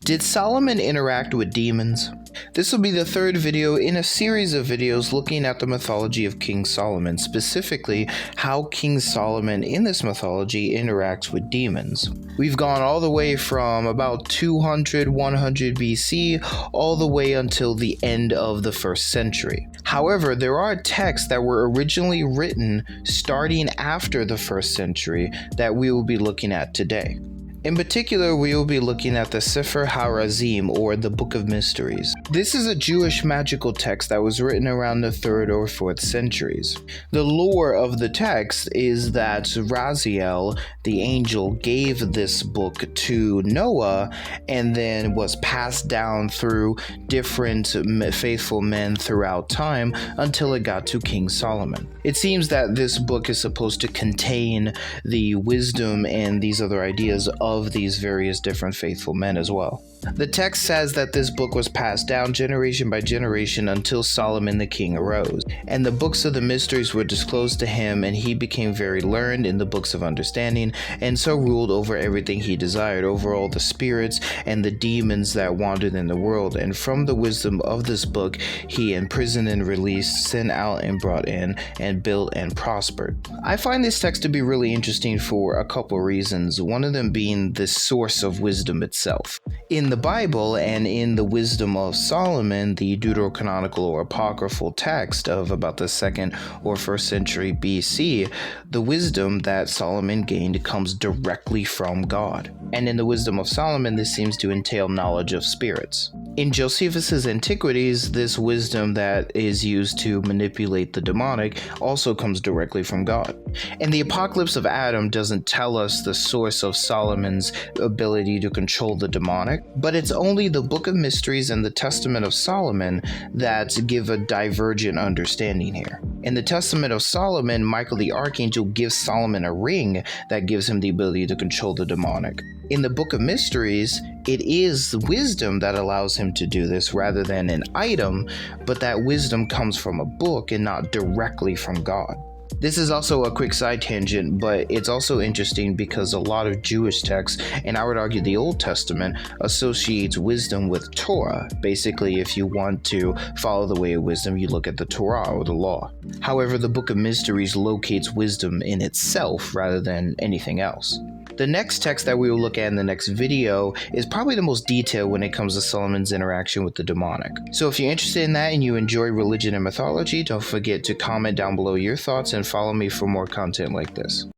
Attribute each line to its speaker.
Speaker 1: Did Solomon interact with demons? This will be the third video in a series of videos looking at the mythology of King Solomon, specifically how King Solomon in this mythology interacts with demons. We've gone all the way from about 200, 100 BC, all the way until the end of the 1st century. However, there are texts that were originally written starting after the 1st century that we will be looking at today. In particular, we will be looking at the Sefer HaRazim, or the Book of Mysteries. This is a Jewish magical text that was written around the 3rd or 4th centuries. The lore of the text is that Raziel, the angel, gave this book to Noah and then was passed down through different faithful men throughout time until it got to King Solomon. It seems that this book is supposed to contain the wisdom and these other ideas of these various different faithful men as well. The text says that this book was passed down generation by generation until Solomon the king arose, and the books of the mysteries were disclosed to him, and he became very learned in the books of understanding, and so ruled over everything he desired, over all the spirits and the demons that wandered in the world. And from the wisdom of this book he imprisoned and released, sent out and brought in, and built and prospered. I find this text to be really interesting for a couple reasons, one of them being the source of wisdom itself. In the Bible and in the Wisdom of Solomon, the deuterocanonical or apocryphal text of about the 2nd or 1st century BC, the wisdom that Solomon gained comes directly from God. And in the Wisdom of Solomon, this seems to entail knowledge of spirits. In Josephus's Antiquities, this wisdom that is used to manipulate the demonic also comes directly from God. And the Apocalypse of Adam doesn't tell us the source of Solomon's ability to control the demonic, but it's only the Book of Mysteries and the Testament of Solomon that give a divergent understanding here. In the Testament of Solomon, Michael the Archangel gives Solomon a ring that gives him the ability to control the demonic. In the Book of Mysteries, it is wisdom that allows him to do this rather than an item, but that wisdom comes from a book and not directly from God. This is also a quick side tangent, but it's also interesting because a lot of Jewish texts, and I would argue the Old Testament, associates wisdom with Torah. Basically, if you want to follow the way of wisdom, you look at the Torah or the law. However, the Book of Mysteries locates wisdom in itself rather than anything else. The next text that we will look at in the next video is probably the most detailed when it comes to Solomon's interaction with the demonic. So if you're interested in that and you enjoy religion and mythology, don't forget to comment down below your thoughts and follow me for more content like this.